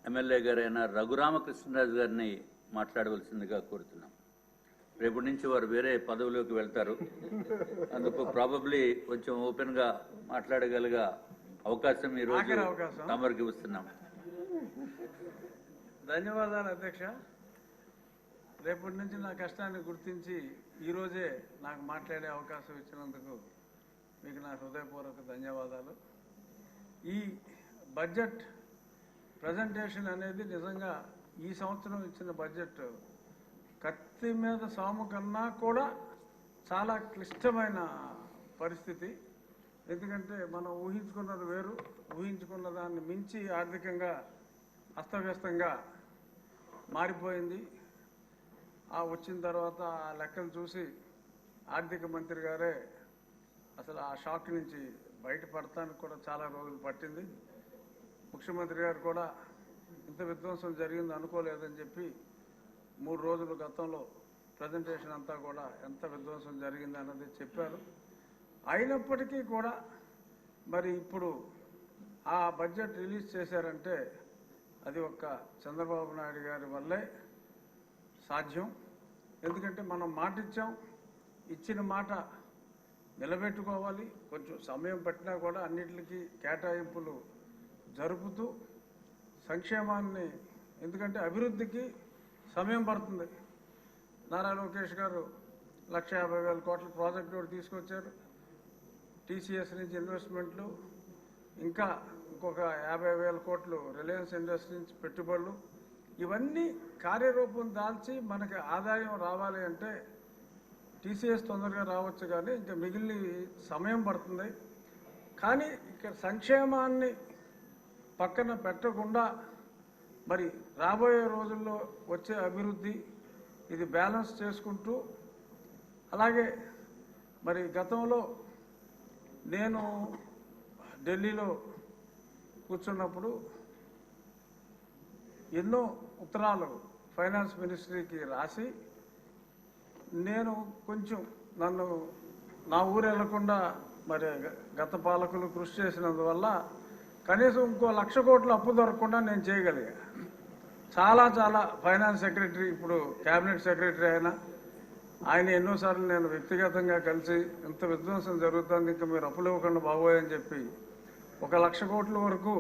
MLA గారైన రఘురామకృష్ణరాజు గారిని మాట్లాడవలసిందిగా కోరుతున్నాం. రేపటి నుంచి వారు వేరే పదవిలోకి వెళ్తారు. అందుకు ప్రాబబ్లీ కొంచెం ఓపెన్గా మాట్లాడగలిగే అవకాశం ఈరోజు తమరికి ఇస్తున్నాం. ధన్యవాదాలు అధ్యక్ష. రేపటి నుంచి నా కష్టాన్ని గుర్తించి ఈరోజే నాకు మాట్లాడే అవకాశం ఇచ్చినందుకు మీకు నా హృదయపూర్వక ధన్యవాదాలు. ఈ బడ్జెట్ ప్రజెంటేషన్ అనేది నిజంగా ఈ సంవత్సరం ఇచ్చిన బడ్జెట్ కత్తి మీద సాము కన్నా కూడా చాలా క్లిష్టమైన పరిస్థితి. ఎందుకంటే మనం ఊహించుకున్నది వేరు, ఊహించుకున్న దాన్ని మించి ఆర్థికంగా అస్తవ్యస్తంగా మారిపోయింది. వచ్చిన తర్వాత ఆ లెక్కలు చూసి ఆర్థిక మంత్రి గారే అసలు ఆ షాక్ నుంచి బయటపడటానికి కూడా చాలా రోజులు పట్టింది. ముఖ్యమంత్రి గారు కూడా ఇంత విధ్వంసం జరిగింది అనుకోలేదని చెప్పి 3 రోజుల గతంలో ప్రజెంటేషన్ అంతా కూడా ఎంత విధ్వంసం జరిగింది అన్నది చెప్పారు. అయినప్పటికీ కూడా మరి ఇప్పుడు ఆ బడ్జెట్ రిలీజ్ చేశారంటే అది ఒక్క చంద్రబాబు నాయుడు గారి వల్లే సాధ్యం. ఎందుకంటే మనం మాట ఇచ్చాం, ఇచ్చిన మాట నిలబెట్టుకోవాలి. కొంచెం సమయం పట్టినా కూడా అన్నిటికీ కేటాయింపులు జరుపుతూ సంక్షేమాన్ని, ఎందుకంటే అభివృద్ధికి సమయం పడుతుంది. నారా లోకేష్ గారు 1,50,000 కోట్ల ప్రాజెక్టు కూడా తీసుకొచ్చారు. టీసీఎస్ నుంచి ఇన్వెస్ట్మెంట్లు, ఇంకా ఇంకొక 50,000 కోట్లు రిలయన్స్ ఇండస్ట్రీ నుంచి పెట్టుబడులు, ఇవన్నీ కార్యరూపం దాల్చి మనకి ఆదాయం రావాలి అంటే టీసీఎస్ తొందరగా రావచ్చు, కానీ ఇంకా మిగిలిన సమయం పడుతుంది. కానీ ఇక్కడ సంక్షేమాన్ని పక్కన పెట్టకుండా మరి రాబోయే రోజుల్లో వచ్చే అభివృద్ధి ఇది బ్యాలెన్స్ చేసుకుంటూ, అలాగే మరి గతంలో నేను ఢిల్లీలో కూర్చున్నప్పుడు ఎన్నో ఉత్తరాలు ఫైనాన్స్ మినిస్ట్రీకి రాసి నేను కొంచెం నన్ను నా ఊరు వెళ్లకుండా మరి గత పాలకులు కృషి చేసినందువల్ల కనీసం ఇంకో 1,00,000 కోట్ల అప్పు దొరకకుండా నేను చేయగలిగా. చాలా ఫైనాన్స్ సెక్రటరీ, ఇప్పుడు క్యాబినెట్ సెక్రటరీ ఆయన ఎన్నోసార్లు నేను వ్యక్తిగతంగా కలిసి ఇంత విధ్వంసం జరుగుతుంది, ఇంకా మీరు అప్పులు ఇవ్వకుండా బాగోయని చెప్పి 1,00,000 కోట్ల వరకు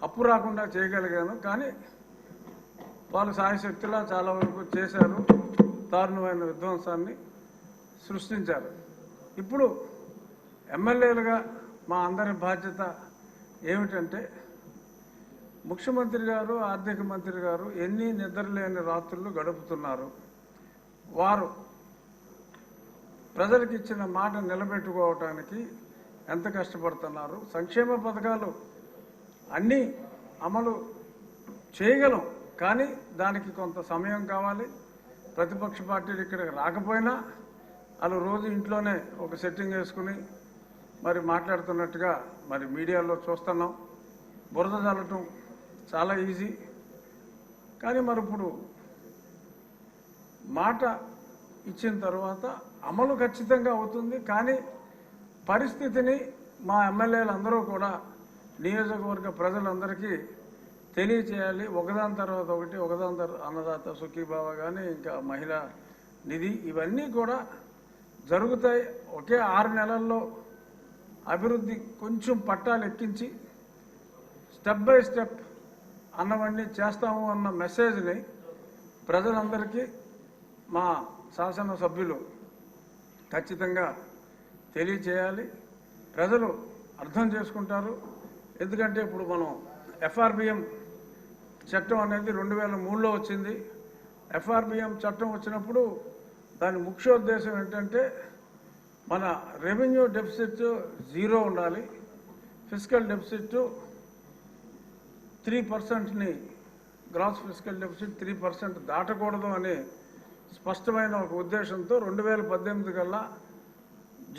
అప్పు రాకుండా చేయగలిగాను. కానీ వాళ్ళు సాయశక్తిలా చాలా వరకు చేశారు, దారుణమైన విధ్వంసాన్ని సృష్టించారు. ఇప్పుడు ఎమ్మెల్యేలుగా మా అందరి బాధ్యత ఏమిటంటే, ముఖ్యమంత్రి గారు, ఆర్థిక మంత్రి గారు ఎన్ని నిద్రలేని రాత్రులు గడుపుతున్నారు. వారు ప్రజలకు ఇచ్చిన మాట నిలబెట్టుకోవటానికి ఎంత కష్టపడుతున్నారు. సంక్షేమ పథకాలు అన్నీ అమలు చేయగలం, కానీ దానికి కొంత సమయం కావాలి. ప్రతిపక్ష పార్టీలు ఇక్కడికి రాకపోయినా వాళ్ళు రోజు ఇంట్లోనే ఒక సెట్టింగ్ వేసుకుని మరి మాట్లాడుతున్నట్టుగా మరి మీడియాలో చూస్తున్నాం. బురద చల్లటం చాలా ఈజీ, కానీ మరి ఇప్పుడు మాట ఇచ్చిన తర్వాత అమలు ఖచ్చితంగా అవుతుంది. కానీ పరిస్థితిని మా ఎమ్మెల్యేలు అందరూ కూడా నియోజకవర్గ ప్రజలందరికీ తెలియచేయాలి. ఒకదాని తర్వాత ఒకటి, ఒకదాని తర్వాత అన్నదాత సుఖీభావ కానీ, ఇంకా మహిళా నిధి, ఇవన్నీ కూడా జరుగుతాయి. ఒకే 6 నెలల్లో అభివృద్ధి కొంచెం పట్టాలు ఎక్కించి స్టెప్ బై స్టెప్ అన్నవన్నీ చేస్తాము అన్న మెసేజ్ని ప్రజలందరికీ మా శాసనసభ్యులు ఖచ్చితంగా తెలియచేయాలి. ప్రజలు అర్థం చేసుకుంటారు. ఎందుకంటే ఇప్పుడు మనం ఎఫ్ఆర్బిఎం చట్టం అనేది 2003లో వచ్చింది. ఎఫ్ఆర్బిఎం చట్టం వచ్చినప్పుడు దాని ముఖ్యోద్దేశం ఏంటంటే మన రెవెన్యూ డెఫిసిట్ 0 ఉండాలి, ఫిస్కల్ డెఫిసిట్ 3%ని, గ్రాస్ ఫిస్కల్ డెఫిసిట్ 3% దాటకూడదు అనే స్పష్టమైన ఒక ఉద్దేశంతో 2018 కల్లా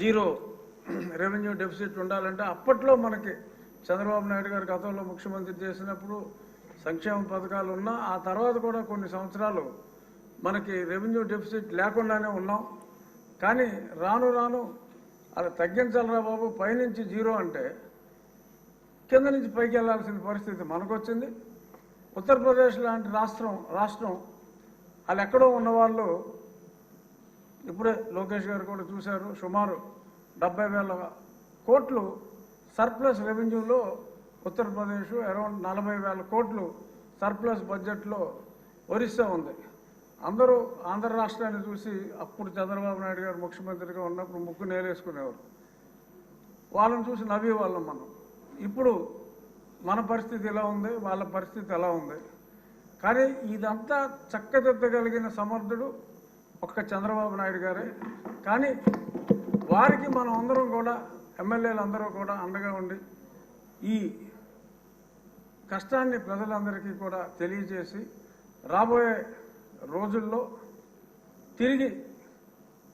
0 రెవెన్యూ డెఫిసిట్ ఉండాలంటే, అప్పట్లో మనకి చంద్రబాబు నాయుడు గారు గతంలో ముఖ్యమంత్రి చేసినప్పుడు సంక్షేమ పథకాలు ఉన్నా, ఆ తర్వాత కూడా కొన్ని సంవత్సరాలు మనకి రెవెన్యూ డెఫిసిట్ లేకుండానే ఉన్నాం. కానీ రాను రాను అలా తగ్గించాలరా బాబు, పైనుంచి 0 అంటే కింద నుంచి పైకి వెళ్లాల్సిన పరిస్థితి మనకు వచ్చింది. ఉత్తరప్రదేశ్ లాంటి రాష్ట్రం వాళ్ళు ఎక్కడో ఉన్నవాళ్ళు ఇప్పుడే లోకేష్ గారు కూడా చూశారు, సుమారు 70,000 కోట్లు సర్ప్లస్ రెవెన్యూలో ఉత్తరప్రదేశ్, అరౌండ్ 40,000 కోట్లు సర్ప్లస్ బడ్జెట్లో ఒరిస్సా ఉంది. అందరూ ఆంధ్ర రాష్ట్రాన్ని చూసి అప్పుడు చంద్రబాబు నాయుడు గారు ముఖ్యమంత్రిగా ఉన్నప్పుడు ముక్కు నేలేసుకునేవారు. వాళ్ళని చూసి నవ్వేవాళ్ళం మనం. ఇప్పుడు మన పరిస్థితి ఎలా ఉంది, వాళ్ళ పరిస్థితి ఎలా ఉంది. కానీ ఇదంతా చక్కదిద్దగలిగిన సమర్థుడు ఒక్క చంద్రబాబు నాయుడు గారే. కానీ వారికి మనం అందరం కూడా, ఎమ్మెల్యేలు అందరూ కూడా అండగా ఉండి ఈ కష్టాన్ని ప్రజలందరికీ కూడా తెలియజేసి రాబోయే రోజుల్లో తిరిగి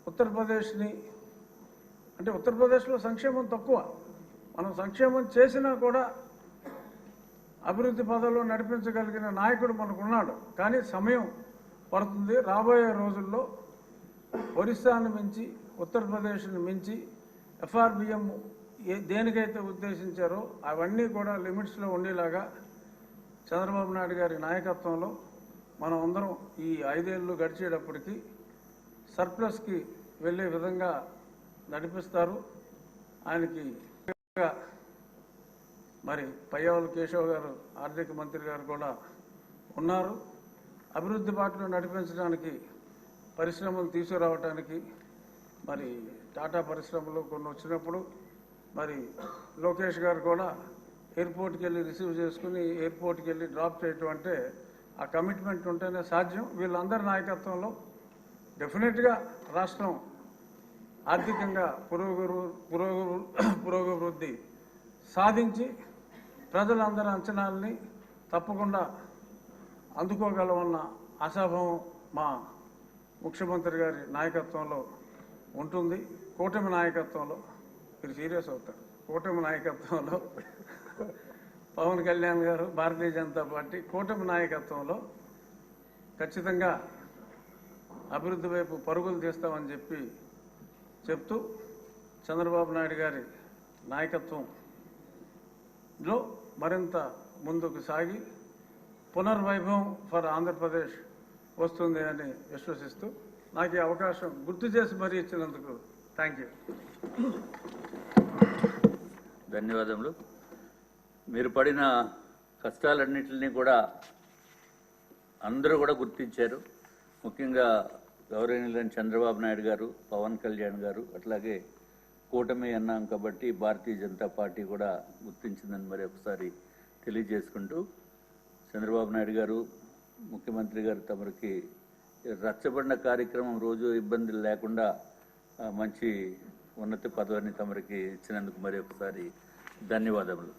ఉత్తరప్రదేశ్ని, అంటే ఉత్తరప్రదేశ్లో సంక్షేమం తక్కువ, మనం సంక్షేమం చేసినా కూడా అభివృద్ధి పదంలో నడిపించగలిగిన నాయకుడు మనకున్నాడు. కానీ సమయం పడుతుంది. రాబోయే రోజుల్లో ఒరిస్సాను మించి, ఉత్తరప్రదేశ్ని మించి FRBM దేనికైతే ఉద్దేశించారో అవన్నీ కూడా లిమిట్స్లో ఉండేలాగా చంద్రబాబు నాయుడు గారి నాయకత్వంలో మనం అందరం ఈ 5 ఏళ్ళు గడిచేటప్పటికి సర్ప్లస్కి వెళ్ళే విధంగా నడిపిస్తారు. ఆయనకి మరి పయ్యావుల కేశవ్ గారు, ఆర్థిక మంత్రి గారు కూడా ఉన్నారు. అభివృద్ధి బాటలో నడిపించడానికి, పరిశ్రమలు తీసుకురావడానికి, మరి టాటా పరిశ్రమలు కొన్ని వచ్చినప్పుడు మరి లోకేష్ గారు కూడా ఎయిర్పోర్ట్కి వెళ్ళి రిసీవ్ చేసుకుని ఎయిర్పోర్ట్కి వెళ్ళి డ్రాప్ చేయటం అంటే ఆ కమిట్మెంట్ ఉంటేనే సాధ్యం. వీళ్ళందరి నాయకత్వంలో డెఫినెట్గా రాష్ట్రం ఆర్థికంగా పురోగవృద్ధి సాధించి ప్రజలందరి అంచనాలని తప్పకుండా అందుకోగలమన్న ఆశాభావం మా ముఖ్యమంత్రి గారి నాయకత్వంలో ఉంటుంది. కూటమి నాయకత్వంలో, మీరు సీరియస్ అవుతారు, కూటమి నాయకత్వంలో పవన్ కళ్యాణ్ గారు, భారతీయ జనతా పార్టీ కూటమి నాయకత్వంలో ఖచ్చితంగా అభివృద్ధి వైపు పరుగులు తీస్తామని చెప్తూ చంద్రబాబు నాయుడు గారి నాయకత్వంలో మరింత ముందుకు సాగి పునర్వైభవం ఫర్ ఆంధ్రప్రదేశ్ వస్తుంది అని విశ్వసిస్తూ నాకు ఈ అవకాశం గుర్తు చేసి మరీ ఇచ్చినందుకు థ్యాంక్ యూ. ధన్యవాదములు. మీరు పడిన కష్టాలన్నింటినీ కూడా అందరూ కూడా గుర్తించారు. ముఖ్యంగా గౌరవనీయులైన చంద్రబాబు నాయుడు గారు, పవన్ కళ్యాణ్ గారు, అట్లాగే కూటమి అన్నాం కాబట్టి భారతీయ జనతా పార్టీ కూడా గుర్తించిందని మరి ఒకసారి తెలియజేసుకుంటూ, చంద్రబాబు నాయుడు గారు, ముఖ్యమంత్రి గారు తమరికి రచ్చబండ కార్యక్రమం రోజు ఇబ్బందులు లేకుండా మంచి ఉన్నత పదవిని తమరికి ఇచ్చినందుకు మరి ఒకసారి ధన్యవాదములు.